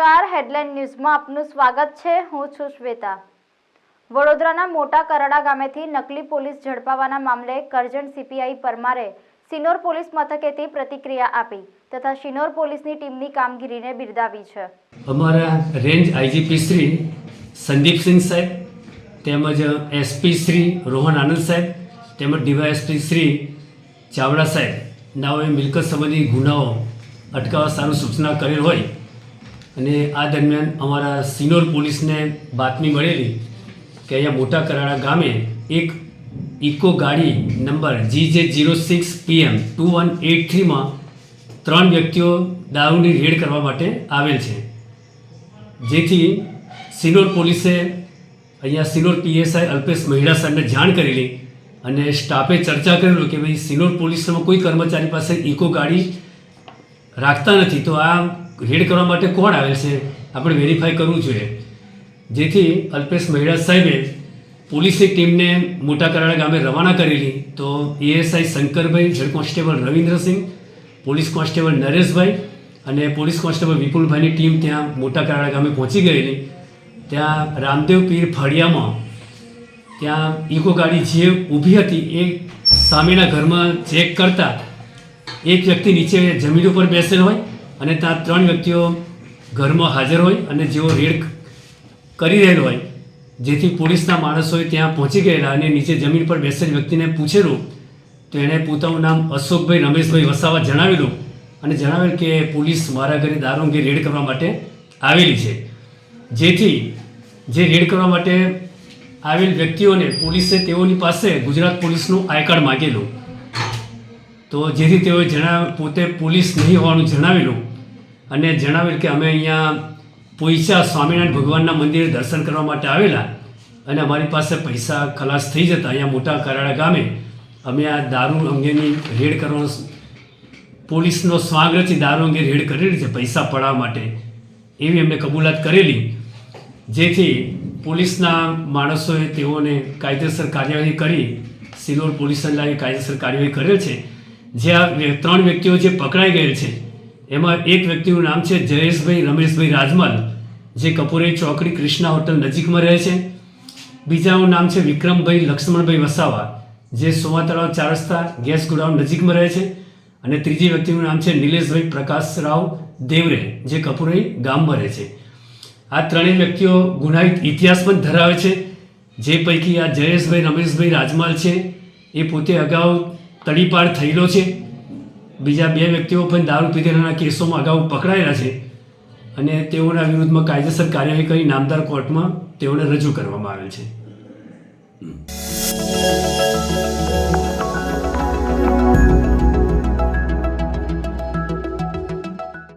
નમસ્કાર, હેડલાઇન ન્યૂઝમાં આપનું સ્વાગત છે। હું છું શ્વેતા। વડોદરાના મોટા કરડા ગામેથી નકલી પોલીસ ઝડપાવાના મામલે કરજણ સીપીઆઈ પરમારે સિનોર પોલીસ મથકેથી પ્રતિક્રિયા આપી તથા સિનોર પોલીસની ટીમની કામગીરીને બિરદાવી છે। અમારા રેન્જ આઈજીપી શ્રી સંદીપસિંહ સાહેબ તેમજ એસપી શ્રી રોહન આનંદ સાહેબ તેમજ ડીવાયએસપી શ્રી ચાવડા સાહેબ નાઓએ મિલકત સંબંધી ગુનાઓ અટકાવવા સારું સૂચના કરેલ હોય અને આ દરમિયાન અમારા સિનોર પોલીસને બાતમી મળેલી કે અહીંયા મોટા કરાડા ગામે એક ઇકો ગાડી નંબર GJ06 PM 2183માં 3 વ્યક્તિઓ દારૂની રેડ કરવા માટે આવેલ છે, જેથી સિનોર પોલીસે અહીંયા સિનોર PSI અલ્પેશ મહિડા સાહેબને જાણ કરેલી અને સ્ટાફે ચર્ચા કરેલું કે ભાઈ સિનોર પોલીસમાં કોઈ કર્મચારી પાસે ઇકો ગાડી રાખતા નથી, તો આ રેડ કરવા માટે કોણ આવેલ છે આપણે વેરીફાઈ કરવું જોઈએ। જેથી અલ્પેશ મહિડા સાહેબે પોલીસની ટીમને મોટા કરાડા ગામે રવાના કરેલી। તો ASI Shankarbhai, head constable Ravindrasinh, police constable Nareshbhai અને પોલીસ કોન્સ્ટેબલ વિપુલભાઈની ટીમ ત્યાં મોટા કરાડા ગામે પહોંચી ગયેલી। ત્યાં રામદેવ પીર ફળિયામાં ત્યાં ઇકો ગાડી જે ઊભી હતી એ સામેના ઘરમાં ચેક કરતા એક વ્યક્તિ નીચે જમીન ઉપર બેસેલ હોય અને ત્યાં 3 વ્યક્તિઓ ઘરમાં હાજર હોય અને જેઓ રેડ કરી રહેલ હોય, જેથી પોલીસના માણસોએ ત્યાં પહોંચી ગયેલા અને નીચે જમીન પર બેસેલ વ્યક્તિને પૂછેલું તો એણે પોતાનું નામ અશોકભાઈ રમેશભાઈ વસાવા જણાવેલું અને જણાવેલ કે પોલીસ મારા ઘરે દારૂ અંગે રેડ કરવા માટે આવેલી છે। જેથી જે રેડ કરવા માટે આવેલ વ્યક્તિઓને પોલીસે તેઓની પાસે ગુજરાત પોલીસનું આઈ કાર્ડ માગેલું, તો જેથી તેઓએ પોતે પોલીસ નહીં હોવાનું જણાવેલું અને જણાવેલ કે અમે અહીંયા પોઈચા સ્વામિનારાયણ ભગવાનના મંદિરે દર્શન કરવા માટે આવેલા અને અમારી પાસે પૈસા ખલાસ થઈ જતા અહીંયા મોટા કરાડા ગામે અમે આ દારૂ અંગેની રેડ કરવાનો પોલીસનો સ્વાંગ રચી દારૂ અંગે રેડ કરેલી છે પૈસા પડાવવા માટે, એવી એમને કબૂલાત કરેલી। જેથી પોલીસના માણસોએ તેઓને કાયદેસર કાર્યવાહી કરી સિનોર પોલીસને લાવી કાયદેસર કાર્યવાહી કરેલ છે। જે આ 3 વ્યક્તિઓ જે પકડાઈ ગયેલ છે એમાં એક વ્યક્તિનું નામ છે જયેશભાઈ રમેશભાઈ રાજમલ, જે કપૂરે ચોકડી કૃષ્ણા હોટલ નજીકમાં રહે છે। બીજાનું નામ છે વિક્રમભાઈ લક્ષ્મણભાઈ વસાવા, જે સોમા તળાવ 4 રસ્તા ગેસ ગોડાઉન નજીકમાં રહે છે। અને ત્રીજી વ્યક્તિનું નામ છે નિલેશભાઈ પ્રકાશરાવ દેવરે, જે કપૂરે ગામમાં રહે છે। આ 3 વ્યક્તિઓ ગુનાહિત ઇતિહાસ પણ ધરાવે છે, જે પૈકી આ જયેશભાઈ રમેશભાઈ રાજમલ છે એ પોતે અગાઉ તડીપાર થયેલો છે। બીજા 2 વ્યક્તિઓ પણ દારૂ પીધેલાના કેસોમાં અગાઉ પકડાયેલા છે અને તેઓના વિરુદ્ધમાં કાયદેસર કાર્યવાહી કરી નામદાર કોર્ટમાં તેઓને રજૂ કરવામાં આવેલ છે।